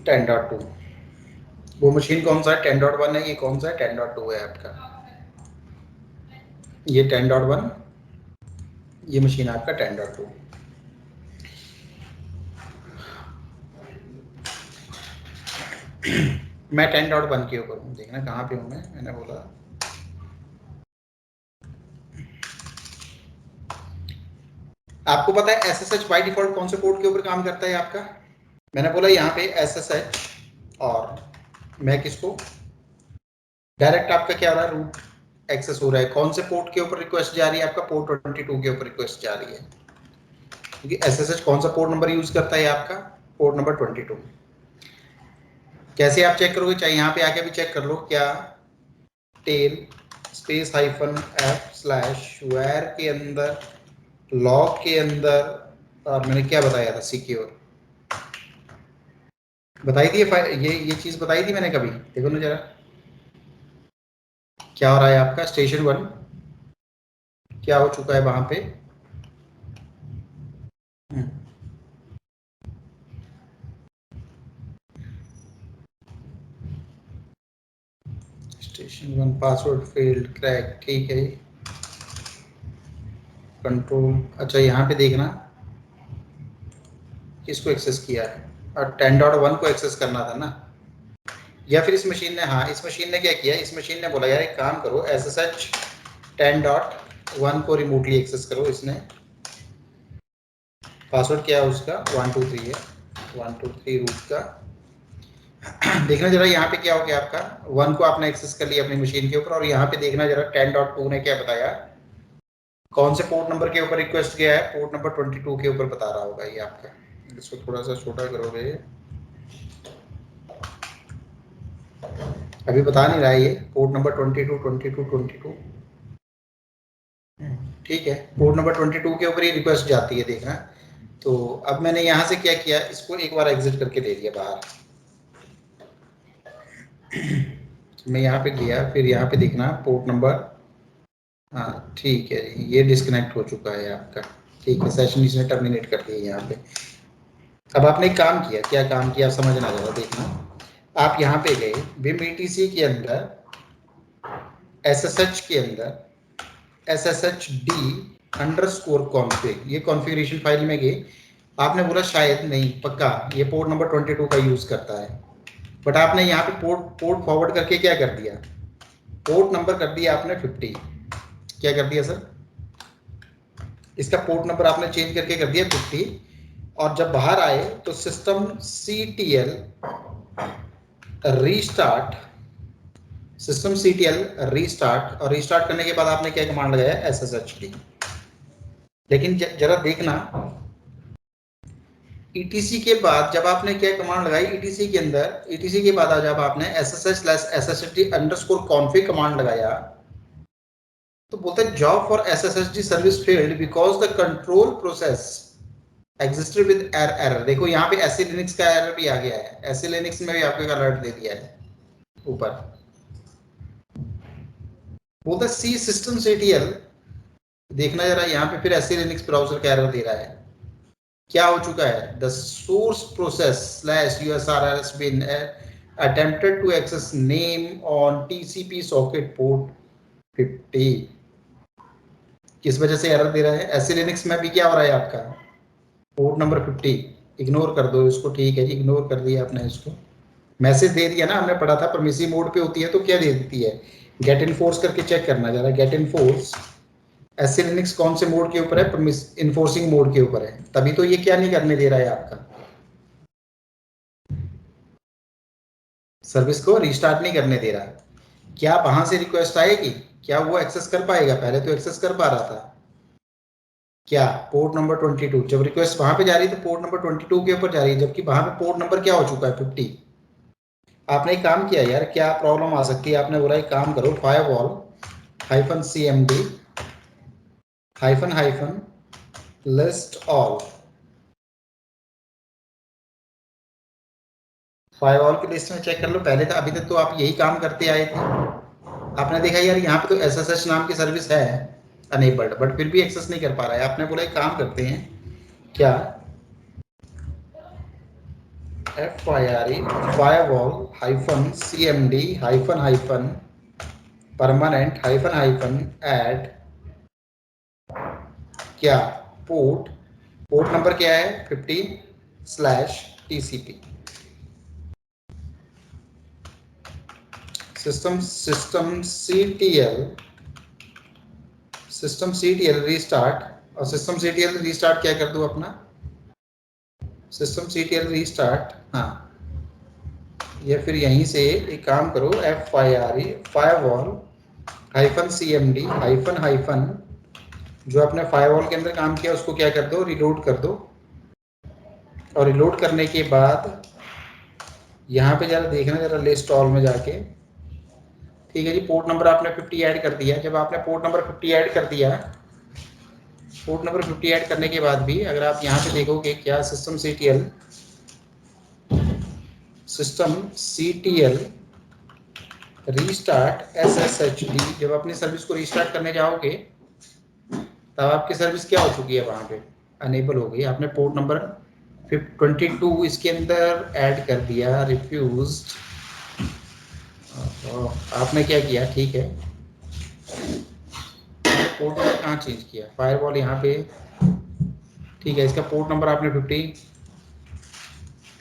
10.2 वो मशीन कौन सा है? 10.1 है। ये कौन सा है? 10.2 है आपका। ये 10.1, ये मशीन आपका 10.2। मैं 10.1 के ऊपर हूँ, देखना कहाँ पे हूँ मैंने बोला आपको पता है SSH बाय डिफॉल्ट कौन से पोर्ट के ऊपर काम करता है आपका? मैंने बोला यहाँ पे SSH, और मैं किसको डायरेक्ट आपका क्या हो रहा है, रूट एक्सेस हो रहा है। कौन से पोर्ट के ऊपर रिक्वेस्ट जा रही है? आपका पोर्ट 22 के ऊपर रिक्वेस्ट जा रही है, क्योंकि SSH कौन सा पोर्ट नंबर यूज करता है आपका? Port number 22। कैसे आप चेक करोगे? चाहे यहाँ पे आके भी चेक कर लो, क्या टेल स्पेस -f/where के अंदर लॉग के अंदर, और मैंने क्या बताया था, सिक्योर बताई थी ये चीज बताई थी मैंने कभी? देखो ना जरा क्या हो रहा है आपका। स्टेशन 1 क्या हो चुका है वहां पे? स्टेशन 1 पासवर्ड फेल्ड क्रैक, ठीक है। कंट्रोल, अच्छा यहाँ पे देखना किसको एक्सेस किया है, और 10.1 को एक्सेस करना था ना। या फिर इस मशीन ने, हाँ इस मशीन ने क्या किया, इस मशीन ने बोला यार एक काम करो, SSH 10.1 को रिमोटली एक्सेस करो। इसने पासवर्ड क्या है उसका, 123 है, 123 रूट का। देखना जरा यहाँ पे क्या हो गया आपका, 1 को आपने एक्सेस कर लिया अपनी मशीन के ऊपर, और यहाँ पे देखना जरा 10.2 ने क्या बताया, कौन से पोर्ट नंबर के ऊपर रिक्वेस्ट गया है? पोर्ट नंबर 22 के ऊपर बता रहा होगा ये आपका। इसको थोड़ा सा छोटा करोगे, अभी बता नहीं रहा है ये, पोर्ट नंबर 22, ठीक है। पोर्ट नंबर 22 के ऊपर ही रिक्वेस्ट जाती है, देखना। तो अब मैंने यहाँ से क्या किया, इसको एक बार एग्जिट करके दे दिया बाहर। मैं यहाँ पे गया, फिर यहाँ पे देखना पोर्ट नंबर, हाँ ठीक है, ये डिस्कनेक्ट हो चुका है आपका, ठीक है। सेशन इसने टर्मिनेट कर दिया यहाँ पे। अब आपने एक काम किया, क्या काम किया आप समझना जरा, देखना। आप यहाँ पे गए विम ETC के अंदर, SSH के अंदर SSHD_config, ये कॉन्फ़िगरेशन फाइल में गए। आपने बोला शायद नहीं, पक्का ये पोर्ट नंबर 22 का यूज करता है, बट आपने यहाँ पे पोर्ट फॉरवर्ड करके क्या कर दिया, पोर्ट नंबर कर दिया आपने 50। क्या कर दिया सर? इसका पोर्ट नंबर आपने चेंज करके कर दिया 50, और जब बाहर आए तो system CTL restart, system CTL restart, और रीस्टार्ट करने के बाद आपने क्या कमांड लगाया, SSHD। लेकिन जरा देखना ETC के बाद जब आपने क्या कमांड लगाई, ETC के अंदर, ETC के बाद जब आपने SSH/SSHD_config कमांड लगाया, तो बोलते हैं job for SSHD service failed because the control process existed with error. देखो यहाँ पे SE लिनक्स का एरर भी आ गया है, SE लिनक्स में भी आपको अलर्ट दे दिया है ऊपर। बोलते सी सिस्टम CTL, देखना जरा यहाँ पे फिर SE लिनक्स ब्राउजर का एरर दे रहा है। क्या हो चुका है, the source process /USR has been attempted to access name on TCP socket port 50। किस वजह से एरर दे रहा है? SE लिनक्स में भी क्या हो रहा है आपका, पोर्ट नंबर 50, इग्नोर कर दो इसको, ठीक है, इग्नोर कर दिया आपने इसको। मैसेज दे दिया ना, हमने पढ़ा था परमिसिव मोड पे होती है तो क्या दे देती है, गेट इनफोर्स करके चेक करना जरा, गेट इनफोर्स SE लिनक्स कौन से मोड के ऊपर है, इन्फोर्सिंग मोड के ऊपर है, तभी तो ये क्या नहीं करने दे रहा है आपका, सर्विस को रिस्टार्ट नहीं करने दे रहा। क्या वहां से रिक्वेस्ट आएगी, क्या वो एक्सेस कर पाएगा? पहले तो एक्सेस कर पा रहा था, क्या पोर्ट नंबर 22, जब रिक्वेस्ट वहां पे जा रही है तो पोर्ट नंबर 22 के ऊपर जा रही है, जबकि वहां पे पोर्ट नंबर क्या हो चुका है, 50। आपने एक काम किया यार, क्या प्रॉब्लम आ सकती है, आपने बोला एक काम करो, firewall -cmd -list all, firewall की लिस्ट में चेक कर लो। पहले था, अभी तक तो आप यही काम करते आए थे, आपने देखा यार यहाँ पे तो SSH नाम की सर्विस है अनेबल्ड, बट फिर भी एक्सेस नहीं कर पा रहा है। आपने बोला एक काम करते हैं, क्या FIRE firewall hyphen CMD hyphen permanent hyphen add क्या पोर्ट नंबर क्या है 50/TCP सिस्टम CTL रीस्टार्ट और सिस्टम CTL रीस्टार्ट क्या कर दूं अपना सिस्टम CTL रीस्टार्ट हाँ या फिर यहीं से एक काम करो FIRE firewall hyphen CMD hyphen जो आपने फायरवॉल के अंदर काम किया उसको क्या कर दो रिलोड कर दो और रिलोड करने के बाद यहाँ पे जरा देखना जरा लिस्ट ऑल में जाके ठीक है जी पोर्ट नंबर आपने 50 ऐड कर दिया जब आपने पोर्ट नंबर 50 ऐड कर दिया पोर्ट नंबर 50 ऐड करने के बाद भी अगर आप यहाँ पे देखोगे क्या सिस्टम CTL रीस्टार्ट SSHD जब अपनी सर्विस को रीस्टार्ट करने जाओगे तब आपकी सर्विस क्या हो चुकी है वहाँ पे अनेबल हो गई आपने पोर्ट नंबर 22 इसके अंदर ऐड कर दिया रिफ्यूज्ड आपने क्या किया ठीक है पोर्ट नंबर कहाँ चेंज किया फायरवॉल यहाँ पे ठीक है इसका पोर्ट नंबर आपने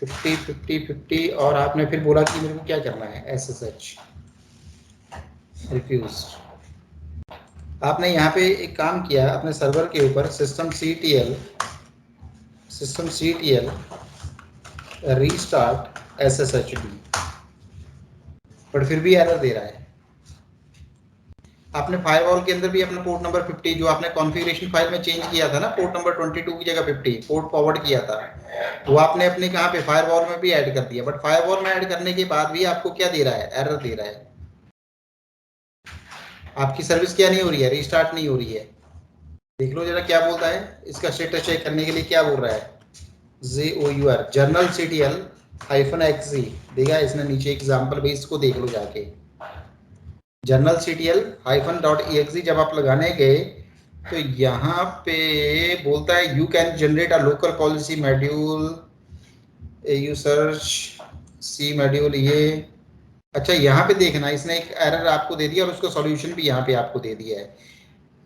50 और आपने फिर बोला कि मेरे को क्या करना है SSH रिफ्यूज आपने यहाँ पे एक काम किया अपने सर्वर के ऊपर system CTL restart SSHD but फिर भी एरर दे रहा है आपने फायरवॉल के अंदर भी अपना पोर्ट नंबर 50 जो आपने कॉन्फ़िगरेशन फाइल में चेंज किया था ना पोर्ट नंबर 22 की जगह 50 पोर्ट फॉरवर्ड किया था वो आपने अपने कहाँ पे फायरवॉल में भी ऐड कर दिया बट फायरवॉल में ऐड करने के बाद भी आपको क्या दे रहा है एरर दे रहा है आपकी सर्विस क्या नहीं हो रही है रीस्टार्ट नहीं हो रही है देख लो जरा क्या बोलता है इसका स्टेटस चेक करने के लिए क्या बोल रहा है ZOUR जर्नल CTL -XE देगा इसने नीचे एग्जाम्पल भी इसको देख लो जाके जर्नल CTL -.exe जब आप लगाने गए तो यहाँ पे बोलता है you can generate a local policy module AU search C module ये अच्छा यहाँ पे देखना इसने एक एरर आपको दे दिया और उसका सॉल्यूशन भी यहाँ पे आपको दे दिया है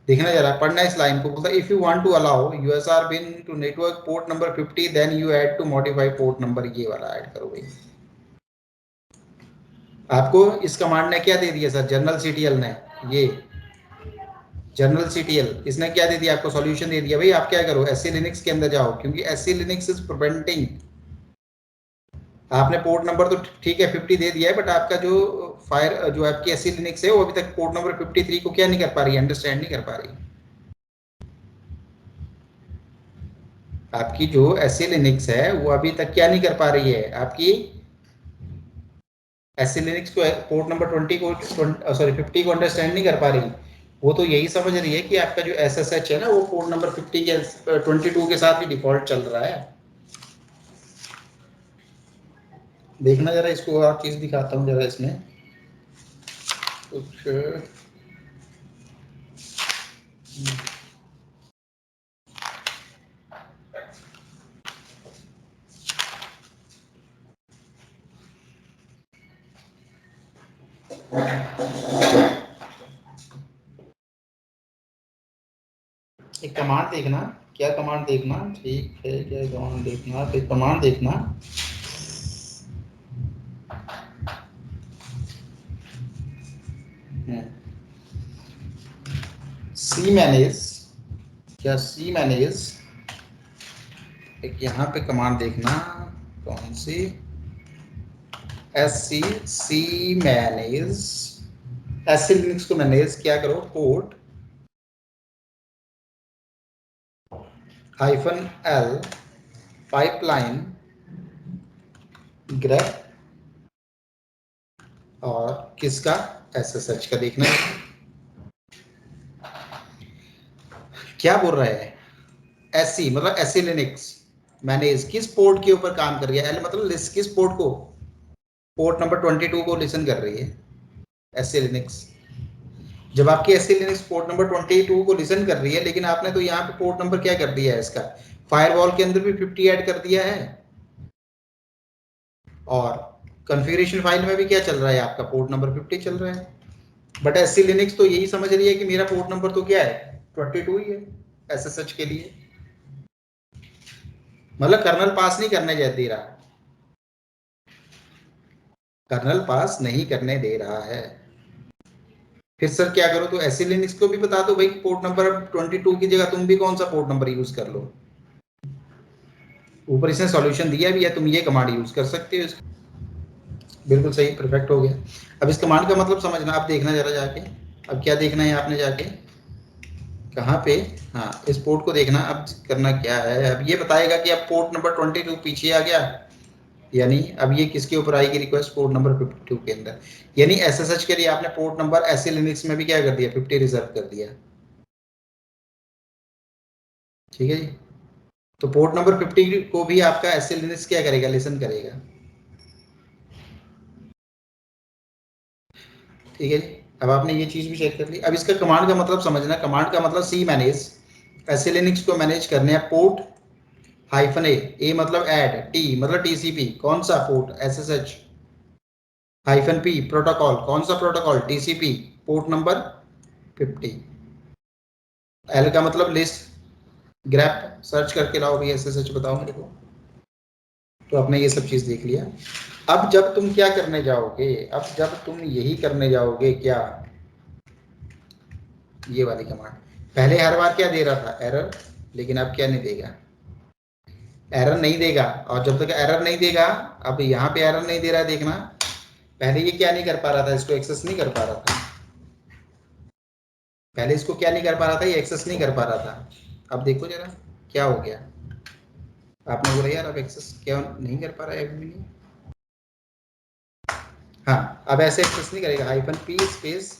देखना जरा पढ़ना इस लाइन को बोलता है if you want to allow USR bin to network port number 50 then you add to modify port number ये वाला ऐड करो भाई आपको इस कमांड ने क्या दे दिया सर जर्नल CTL ने ये जर्नल CTL इसने क्या दे दिया आपको सॉल्यूशन दे दिया भाई आप क्या करो SC लिनक्स के अंदर जाओ क्योंकि SC लिनक्स इज प्रिवेंटिंग आपने पोर्ट नंबर तो ठीक है 50 दे दिया है बट आपका जो आपकी SC लिनक्स है वो अभी तक पोर्ट नंबर 53 को क्या नहीं कर पा रही अंडरस्टैंड नहीं कर पा रही आपकी जो SC लिनक्स है वो अभी तक क्या नहीं कर पा रही है आपकी SC लिनक्स को पोर्ट नंबर 50 को अंडरस्टैंड नहीं कर पा रही वो तो यही समझ रही है कि आपका जो SSH है ना वो पोर्ट नंबर 50 के 22 के साथ ही डिफॉल्ट चल रहा है देखना जरा इसको और चीज दिखाता हूँ जरा इसमें कुछ एक कमांड देखना क्या कमांड देखना ठीक है क्या कमांड देखना फिर कमांड देखना cmanage क्या cmanage एक यहाँ पे कमांड देखना कौन सी cmanage SC लिनक्स को मैनेज क्या करो पोर्ट -L पाइपलाइन ग्रेप और किसका SSH का देखना है क्या बोल रहा है SC मतलब SC लिनक्स मैनेज किस पोर्ट के ऊपर काम कर रही है L मतलब किस पोर्ट को पोर्ट नंबर 22 को लिसन कर रही है SC लिनक्स जब आपकी SC लिनक्स पोर्ट नंबर 22 को लिसन कर रही है लेकिन आपने तो यहाँ पे पोर्ट नंबर क्या कर दिया है इसका फायरवॉल के अंदर भी 50 ऐड कर दिया है और कॉन्फ़िगरेशन फाइल में भी क्या चल रहा है, आपका पोर्ट नंबर 50 चल रहा है। बट एससी लिनक्स तो यही समझ रही है कि मेरा पोर्ट नंबर तो क्या है, 22 ही है एसएसएच के लिए। मतलब कर्नल पास नहीं करने दे रहा, कर्नल पास नहीं करने दे रहा है। फिर सर क्या करो, तो एससी लिनक्स को भी बता दो भाई पोर्ट नंबर 22 की जगह तुम भी कौन सा पोर्ट नंबर यूज कर लो। ऊपर इसने सॉल्यूशन दिया भी है, तुम ये कमांड यूज कर सकते हो। बिल्कुल सही, परफेक्ट हो गया। अब इस कमांड का मतलब समझना, आप देखना जरा जाके, अब क्या देखना है आपने जाके, कहाँ पे, हाँ इस पोर्ट को देखना। अब करना क्या है, अब ये बताएगा कि अब पोर्ट नंबर 22 पीछे आ गया, यानी अब ये किसके ऊपर आएगी रिक्वेस्ट, पोर्ट नंबर 52 के अंदर। यानी एसएसएच के लिए आपने पोर्ट नंबर एससी लिनक्स में भी क्या कर दिया, 50 रिजर्व कर दिया। ठीक है जी। तो पोर्ट नंबर 50 को भी आपका एससी लिनक्स क्या करेगा, लिसन करेगा। ठीक है जी। अब आपने ये चीज भी चेक कर ली। अब इसका कमांड का मतलब समझना, कमांड का मतलब सी मैनेज, एससी लिनक्स को मैनेज करने हैं पोर्ट हाइफन ए मतलब ऐड, टी मतलब टीसीपी, कौन सा port SSH, hyphen P protocol, कौन सा protocol TCP, port number 50। L का मतलब लिस्ट, ग्रैप सर्च करके लाओ भाई एसएसएच बताओ मेरे को। तो आपने ये सब चीज देख लिया। अब जब तुम क्या करने जाओगे, अब जब तुम यही करने जाओगे क्या, ये वाली कमांड, पहले हर बार क्या दे रहा था, एरर, लेकिन अब क्या नहीं देगा, एरर नहीं देगा। और जब तक एरर नहीं देगा, अब यहाँ पे एरर नहीं दे रहा है देखना, पहले ये क्या नहीं कर पा रहा था, इसको एक्सेस नहीं कर पा रहा था, पहले इसको क्या नहीं कर पा रहा था, ये एक्सेस नहीं कर पा रहा था। अब देखो जरा क्या हो गया, आपने बोला यार अब एक्सेस क्या नहीं कर पा रहा है, अभी नहीं। हाँ अब ऐसे एक्सेस नहीं करेगा, hyphen P space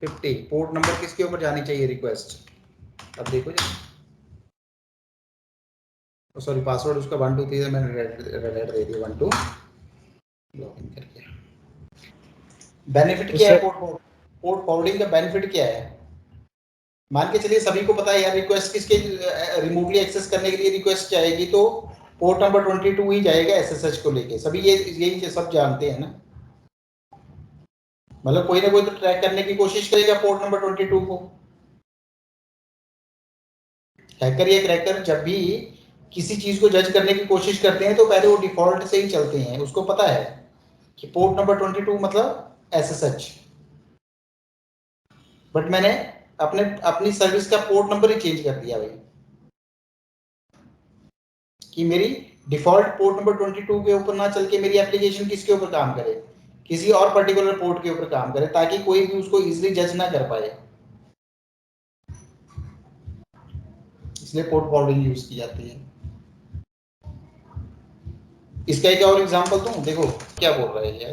50, port number किसके ऊपर जानी चाहिए रिक्वेस्ट। अब देखो जरा, सॉरी पासवर्ड उसका 123 है, मैंने रेड दे दिया 12 लॉग इन करके। बेनिफिट तो क्या है सर पोर्ट फॉरवर्डिंग का बेनिफिट क्या है, मान के चलिए सभी को पता है यार रिक्वेस्ट किसके, रिमोटली एक्सेस करने के लिए रिक्वेस्ट जाएगी तो पोर्ट नंबर 22 ही जाएगा एसएसएच को लेके, सभी ये यही सब जानते हैं ना। मतलब कोई ना कोई तो ट्रैक करने की कोशिश करेगा पोर्ट नंबर 22 को। हैकर या क्रैकर जब भी किसी चीज को जज करने की कोशिश करते हैं तो पहले वो डिफॉल्ट से ही चलते हैं, उसको पता है कि पोर्ट नंबर 22 मतलब एसएसएच, बट मैंने अपने अपनी सर्विस का पोर्ट नंबर ही चेंज कर दिया भाई, कि मेरी डिफॉल्ट पोर्ट नंबर 22 के ऊपर ना चल के मेरी एप्लीकेशन किसके ऊपर काम करे, किसी और पर्टिकुलर पोर्ट के ऊपर काम करे, ताकि कोई भी उसको इजीली जज ना कर पाए, इसलिए पोर्ट फॉरवर्डिंग यूज की जाती है। इसका एक और एग्जांपल दूं, देखो क्या बोल रहा है ये,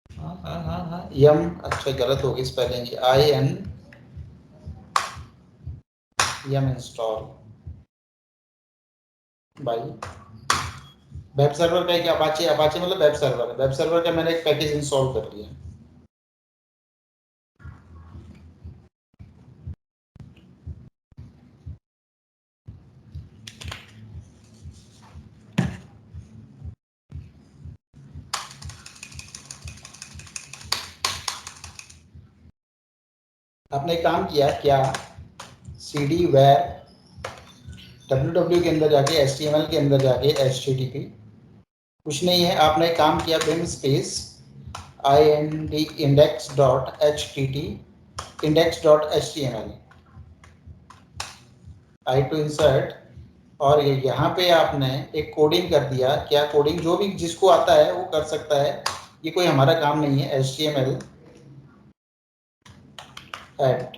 हाँ हाँ हाँ हाँ यम, अच्छा गलत होगी spelling, I N yum install भाई, वेब सर्वर का एक अपाचे, अपाचे मतलब वेब सर्वर, वेब सर्वर का मैंने एक पैकेज इंस्टॉल कर लिया। आपने एक काम किया क्या, सी डी वेर www के अंदर जाके HTML के अंदर जाके HTTP कुछ नहीं है, आपने काम किया vim space ind index dot htt index dot html I to insert, और ये यहाँ पे आपने एक कोडिंग कर दिया, क्या कोडिंग, जो भी जिसको आता है वो कर सकता है, ये कोई हमारा काम नहीं है, HTML एट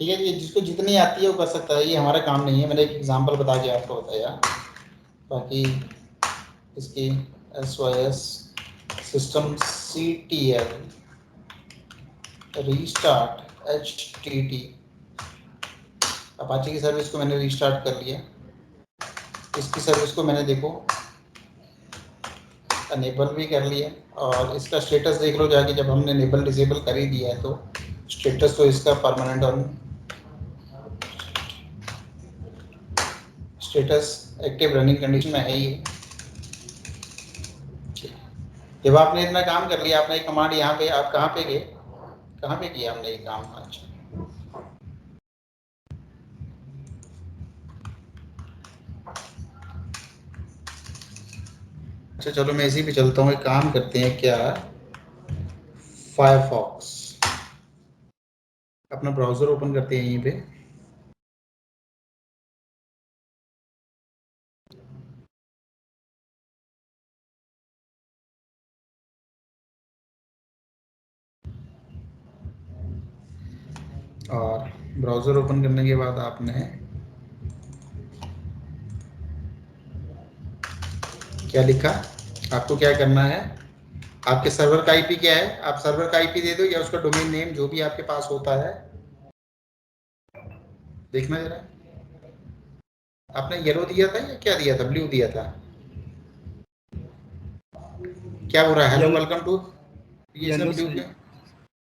ठीक है, ये जिसको जितनी आती है वो कर सकता है, ये हमारा काम नहीं है, मैंने एक एग्जांपल बता के आपको बताया। बाकी इसकी SYS system CTL restart HTT, Apache की सर्विस को मैंने रीस्टार्ट कर लिया। इसकी सर्विस को मैंने देखो अनेबल भी कर लिया, और इसका स्टेटस देख लो जाके, जब हमने अनेबल डिसेबल कर ही दिया है तो स्टेटस तो इसका permanent on, status active running condition में है ही। जब आपने इतना काम कर लिया, आपने एक कमांड यहाँ पे, आप कहाँ पे गए, कहाँ पे किया हमने ये काम आज? अच्छा चलो मैं इसी पे चलता हूँ, एक काम करते हैं क्या, फायरफॉक्स अपना ब्राउजर ओपन करते हैं यहीं पे। और ब्राउजर ओपन करने के बाद आपने क्या लिखा, आपको क्या करना है, आपके सर्वर का आईपी क्या है, आप सर्वर का आईपी दे दो या उसका डोमेन नेम जो भी आपके पास होता है, देखना जरा। आपने येलो दिया था या क्या दिया था, ब्लू दिया था? क्या हो रहा है, हेलो वेलकम टू, ये इसने येलो ब्लू से क्यों,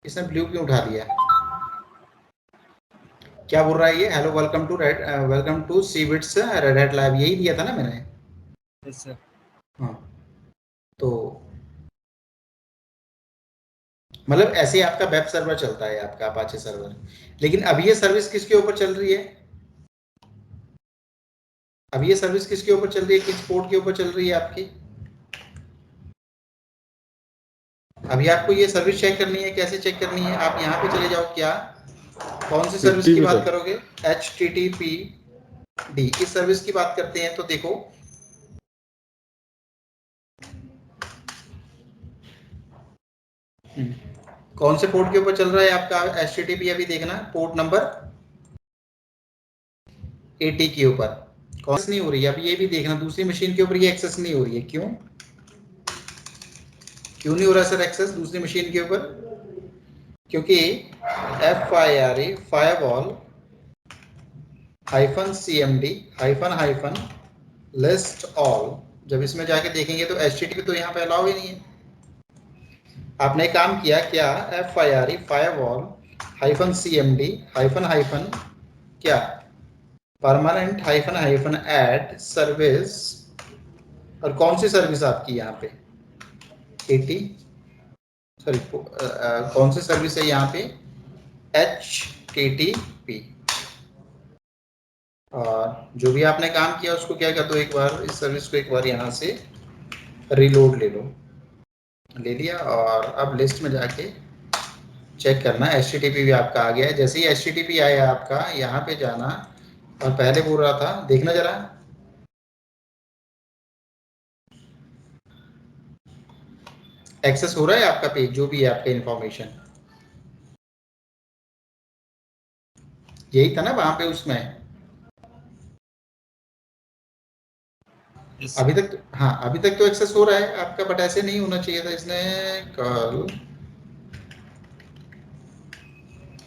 इसने ब्लू क्यों उठा दिया? क्या बोल रहा है ये, hello welcome to Red, welcome to सीविट्स रेड हैट लैब, यही दिया था ना मैंने? Yes sir. हाँ, तो मतलब ऐसे आपका वेब सर्वर चलता है, आपका अपाचे सर्वर। लेकिन अभी ये सर्विस किसके ऊपर चल रही है, अभी ये सर्विस किसके ऊपर चल रही है, किस पोर्ट के ऊपर चल रही है आपकी? अभी आपको ये सर्विस चेक करनी है, कैसे चेक करनी है, आप यहाँ पे चले जाओ, क्या कौन सी सर्विस 50 की पे बात सर। करोगे, HTTPD इस सर्विस की बात करते हैं, तो देखो कौन से पोर्ट के ऊपर चल रहा है आपका HTTP, अभी देखना पोर्ट नंबर 80 के ऊपर, कौन नहीं हो रही है, अभी ये भी देखना दूसरी मशीन के ऊपर ये एक्सेस नहीं हो रही है, क्यों क्यों नहीं हो रहा सर एक्सेस दूसरी मशीन के ऊपर? क्योंकि FIRE firewall -CMD -, list all, जब इसमें जाके देखेंगे तो HTTP तो यहाँ पे अलाउ ही नहीं है। आपने काम किया क्या, FIRE फायरवॉल -CMD क्या परमानेंट -ऐड सर्विस, और कौन सी सर्विस आपकी यहाँ पे 80, सॉरी कौन सी सर्विस है यहाँ पे, HTTP, और जो भी आपने काम किया उसको क्या कर दो, एक बार इस सर्विस को एक बार यहाँ से रीलोड ले लो, ले लिया, और अब लिस्ट में जाके चेक करना HTTP भी आपका आ गया है। जैसे ही HTTP आया आपका, यहाँ पे जाना, और पहले बोल रहा था देखना जरा, एक्सेस हो रहा है आपका पेज, जो भी है आपका इंफॉर्मेशन, यही था ना वहां पे उसमें, यस अभी सर। तक हाँ अभी तक तो एक्सेस हो रहा है आपका, बट ऐसे नहीं होना चाहिए था, इसने कल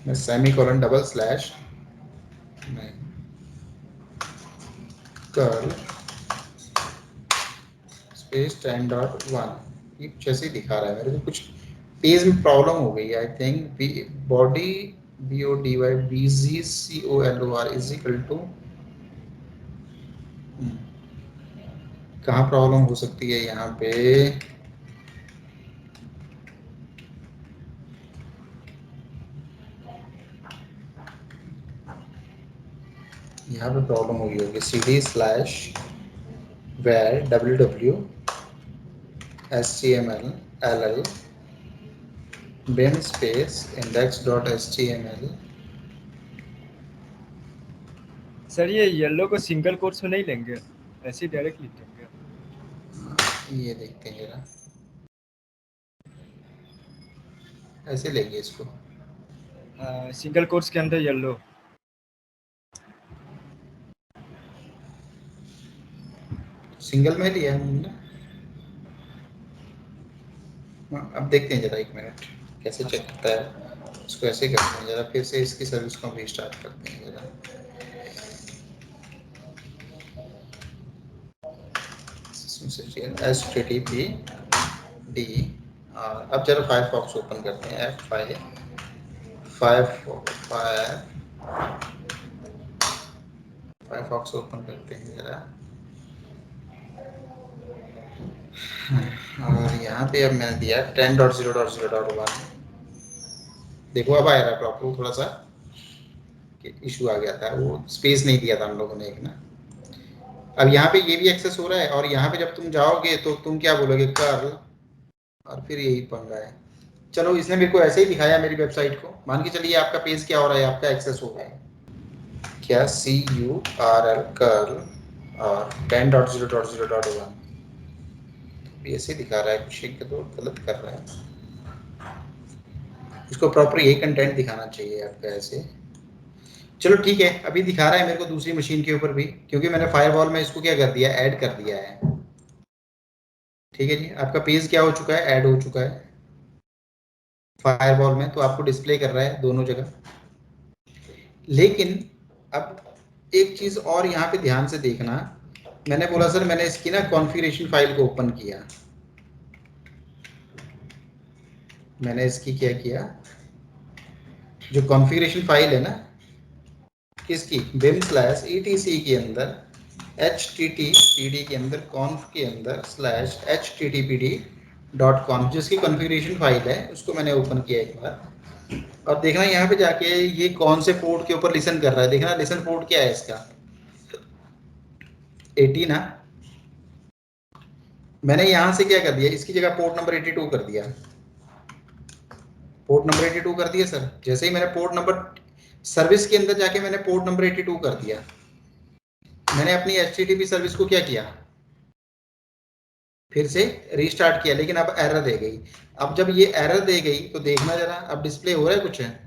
मैं सेमीकोलन डबल स्लैश में कल स्पेस 10.1 ये जैसे ही दिखा रहा है मेरे को, कुछ पेज में प्रॉब्लम हो गई है I think, body BODY BZCOLOR is equal to, कहाँ प्रॉब्लम हो सकती है यहाँ पे, यहाँ पे प्रॉब्लम हुई होगी, CD/var www HTML bin space index.html। Sir ये येलो को सिंगल कोट्स में नहीं लेंगे, ऐसे ही डायरेक्ट लिख देंगे। ये देखते हैं जरा, ऐसे लेंगे इसको, सिंगल कोट्स के अंदर येलो। सिंगल में लिया है हमने। अब देखते हैं जरा, एक मिनट कैसे चेक करता है उसको। ऐसे करते हैं जरा, फिर से इसकी सर्विस को रीस्टार्ट करते हैं जरा। HTTPD। अब जरा फायरफॉक्स ओपन करते हैं, फायरफॉक्स ओपन करते हैं जरा। और यहाँ पे अब मैंने दिया 10.0.0.1। देखो अब आया रहा प्रॉपर, थोड़ा सा इशू आ गया था, वो स्पेस नहीं दिया था हम लोगों ने एक ना। अब यहाँ पे ये भी एक्सेस हो रहा है, और यहाँ पे जब तुम जाओगे तो तुम क्या बोलोगे, कर्ल, और फिर यही पंगा है। चलो, इसने मेरे को ऐसे ही दिखाया मेरी वेबसाइट को। मान के चलिए आपका पेज क्या हो रहा है, आपका एक्सेस हो गया है क्या, CURL कर्ल और 10.0.0.1 ऐसे दिखा रहा है, कुछ एक तो गलत कर रहा है। इसको प्रॉपर यही कंटेंट दिखाना चाहिए आपका ऐसे। चलो ठीक है, अभी दिखा रहा है मेरे को दूसरी मशीन के ऊपर भी, क्योंकि मैंने फायरवॉल में इसको क्या कर दिया, ऐड कर दिया है। ठीक है जी, आपका पेज क्या हो चुका है, ऐड हो चुका है फायरवॉल में, तो आपको डिस्प्ले कर रहा है दोनों जगह। लेकिन अब एक चीज और यहाँ पे ध्यान से देखना, मैंने बोला सर मैंने इसकी ना कॉन्फ़िगरेशन फाइल को ओपन किया। मैंने इसकी क्या किया, जो कॉन्फ़िगरेशन फाइल है ना किसकी, bim/etc के अंदर httpd के अंदर conf के अंदर /httpd.conf जिसकी कॉन्फ़िगरेशन फाइल है, उसको मैंने ओपन किया एक बार। और देखना यहाँ पे जाके ये कौन से पोर्ट के ऊपर लिसन कर रहा है। देखना लिसन पोर्ट क्या है इसका, 80 ना। मैंने यहाँ से क्या कर दिया, इसकी जगह पोर्ट नंबर 82 कर दिया। पोर्ट नंबर 82 कर दिया सर। जैसे ही मैंने पोर्ट नंबर सर्विस के अंदर जाके मैंने पोर्ट नंबर 82 कर दिया, मैंने अपनी HTTP सर्विस को क्या किया, फिर से रीस्टार्ट किया, लेकिन अब एरर दे गई। अब जब ये एरर दे गई तो देखना जरा, अब डिस्प्ले हो रहा है कुछ है।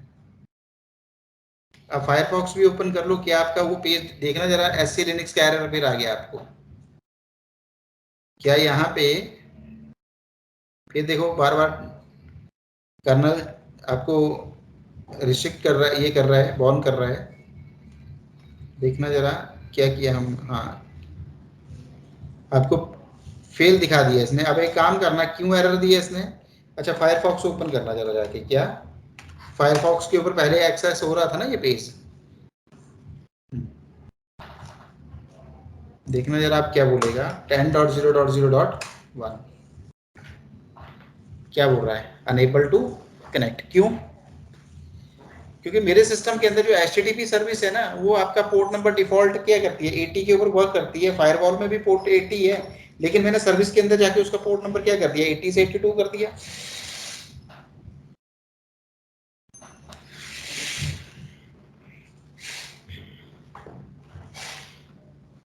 अब फायरफॉक्स भी ओपन कर लो, क्या आपका वो पेज देखना जरा, SC लिनक्स का एरर फिर आ गया आपको क्या यहाँ पे। फिर देखो बार बार कर्नल आपको रिस्ट्रिक्ट कर रहा है, ये कर रहा है, बॉर्न कर रहा है। देखना जरा क्या किया हम, हाँ आपको फेल दिखा दिया इसने। अब एक काम करना, क्यों एरर दिया इसने। अच्छा, फायरफॉक्स ओपन करना जरा जाके, क्या फायरफॉक्स के ऊपर पहले एक्सेस हो रहा था ना ये पेज। देखना जरा आप क्या बोलेगा, 10.0.0.1 क्या बोल रहा है, अनेबल टू कनेक्ट। क्यों, क्योंकि मेरे सिस्टम के अंदर जो HTTP सर्विस है ना, वो आपका पोर्ट नंबर डिफॉल्ट क्या करती है, 80 के ऊपर वर्क करती है। फायरवॉल में भी पोर्ट 80 है, लेकिन मैंने सर्विस के अंदर जाके उसका पोर्ट नंबर क्या कर दिया, 80 से 82 कर दिया।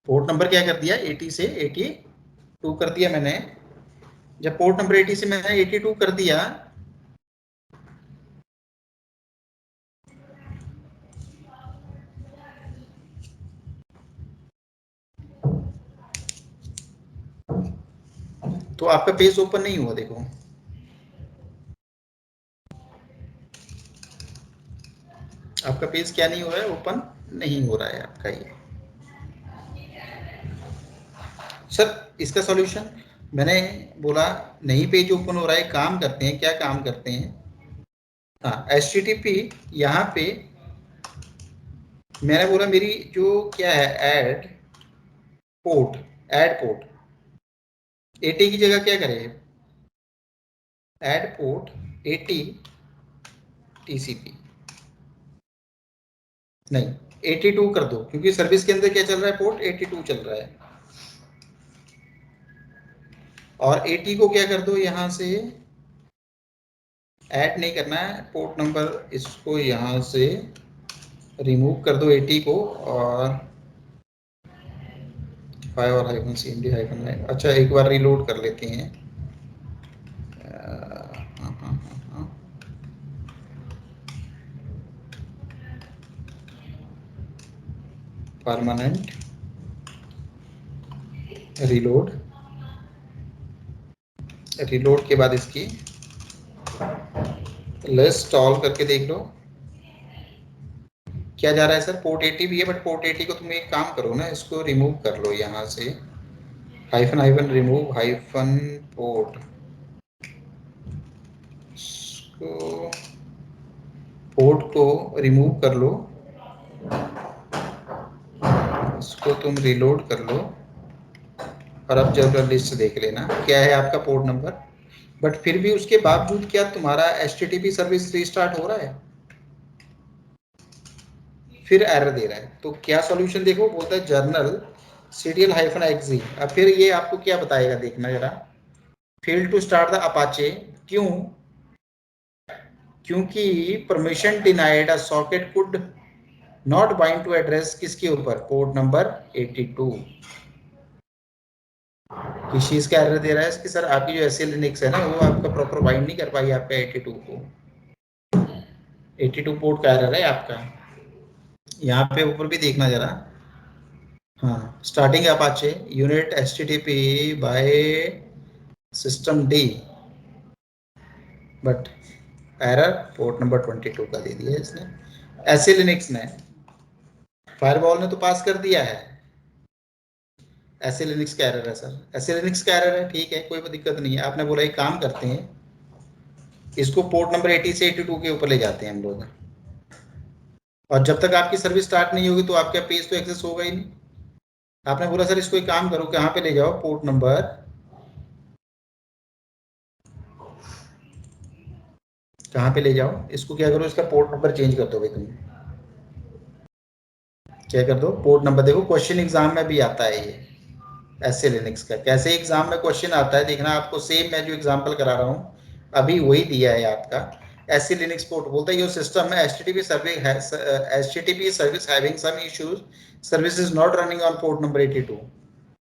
पोर्ट नंबर क्या कर दिया, 80 से 82 कर दिया मैंने। जब पोर्ट नंबर 80 से मैंने 82 कर दिया, तो आपका पेज ओपन नहीं हुआ। देखो आपका पेज क्या नहीं हो रहा है, ओपन नहीं हो रहा है आपका ये। सर इसका सॉल्यूशन मैंने बोला, नहीं पेज ओपन हो रहा है, काम करते हैं, क्या काम करते हैं, हाँ HTTP यहाँ पे मैंने बोला मेरी जो क्या है, ऐड पोर्ट 80 की जगह क्या करें, ऐड पोर्ट 80 TCP, नहीं 82 कर दो, क्योंकि सर्विस के अंदर क्या चल रहा है, पोर्ट 82 चल रहा है। और 80 को क्या कर दो, यहाँ से ऐड नहीं करना है पोर्ट नंबर, इसको यहाँ से रिमूव कर दो 80 को, और 5 -CMD-9। अच्छा एक बार रिलोड कर लेते हैं। परमानेंट रिलोड, रिलोड के बाद इसकी लिस्ट ऑल करके देख लो क्या जा रहा है सर। पोर्ट 80 भी है, बट पोर्ट 80 को तुम एक काम करो ना, इसको रिमूव कर लो यहाँ से, hyphen hyphen remove hyphen port, इसको पोर्ट को रिमूव कर लो, इसको तुम रिलोड कर लो, और अब जब लिस्ट देख लेना क्या है आपका पोर्ट नंबर। बट फिर भी उसके बावजूद क्या तुम्हारा HTTP सर्विस रीस्टार्ट हो रहा है, फिर एरर दे रहा है। तो क्या सॉल्यूशन देखो, बोलता है जर्नल cdl-exe। अब फिर ये आपको क्या बताएगा देखना जरा, fail to start the Apache, क्यों, क्योंकि permission denied, a socket could not bind to address किसके ऊपर, पोर्ट नंबर 82। किस चीज का एरर दे रहा है इसकी सर, आपकी जो SE लिनक्स है ना वो आपका प्रॉपर बाइंड नहीं कर पाई आपका 82 को, 82 पोर्ट का एरर है आपका। यहाँ पे ऊपर भी देखना जरा, हाँ, starting Apache unit HTTP by system D, but error port number 22 का दे दिया इसने। SE लिनक्स ने, फायरवॉल ने तो पास कर दिया है, SE लिनक्स का एरर है सर, SE लिनक्स का एरर है, ठीक है कोई दिक्कत नहीं है। आपने बोला एक काम करते हैं, इसको पोर्ट नंबर 80 से 82 के ऊपर ले जाते हैं हम लोग, और जब तक आपकी सर्विस स्टार्ट नहीं होगी तो आपका पेज तो एक्सेस होगा ही नहीं। आपने बोला सर इसको एक काम करो, कहाँ पे ले जाओ, पोर्ट नंबर, कहाँ पे ले जाओ इसको, क्या करो इसका पोर्ट नंबर चेंज कर दो भाई तुम, क्या कर दो पोर्ट नंबर। देखो क्वेश्चन एग्जाम में भी आता है ये SE लिनक्स का, कैसे एग्जाम में क्वेश्चन आता है देखना आपको, सेम मैं जो एग्जांपल करा रहा हूँ अभी वही दिया है आपका। SE लिनक्स पोर्ट बोलता है योर सिस्टम में HTTP service having some issues, service is not running on port number 82।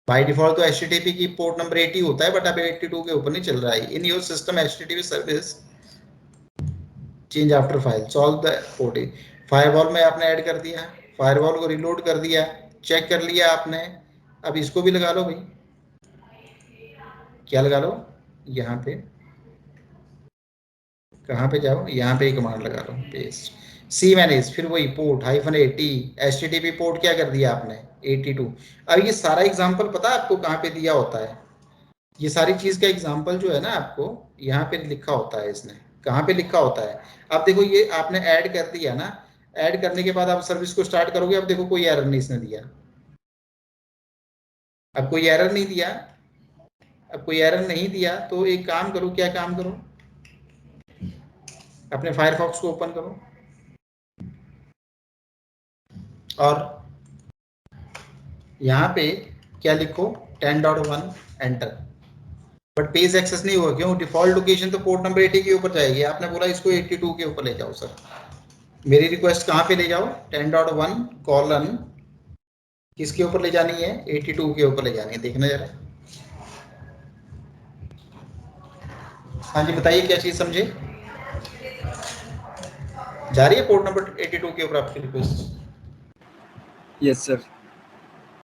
By default तो HTTP की पोर्ट नंबर 80 होता है, बट अब 82 के ऊपर नहीं चल रहा है। In your system HTTP service change after file solve the port. Firewall में आपने ऐड कर दिया, फायरवॉल को रिलोड कर दिया, चेक कर लिया आपने, अब इसको भी लगा लो भाई, क्या लगा लो, यहाँ पे, कहाँ पे जाओ, यहाँ पे कमांड लगा लो पेस्ट, सी मैनेज, फिर वही पोर्ट -80, HTTP पोर्ट क्या कर दिया आपने 82। अब ये सारा एग्जांपल पता है आपको कहाँ पे दिया होता है, ये सारी चीज का एग्जांपल जो है ना आपको यहाँ पे लिखा होता है, इसने कहाँ पे लिखा होता है। अब देखो ये आपने ऐड कर दिया ना, ऐड करने के बाद आप सर्विस को स्टार्ट करोगे, अब देखो कोई एरर नहीं इसने दिया, अब कोई एरर नहीं दिया, अब कोई एरर नहीं दिया तो एक काम करो, क्या काम करो, अपने फायरफॉक्स को ओपन करो और यहाँ पे क्या लिखो 10.1 एंटर, बट पेज एक्सेस नहीं हुआ, क्यों, डिफॉल्ट लोकेशन तो पोर्ट नंबर 80 के ऊपर जाएगी, आपने बोला इसको 82 के ऊपर ले जाओ सर। मेरी रिक्वेस्ट कहाँ पे ले जाओ, 10.1 कॉलन किसके ऊपर ले जानी है, 82 के ऊपर ले जानी है, देखना जरा। हाँ जी बताइए क्या चीज समझे, जा रही है पोर्ट नंबर 82 के ऊपर आपकी रिक्वेस्ट। Yes sir.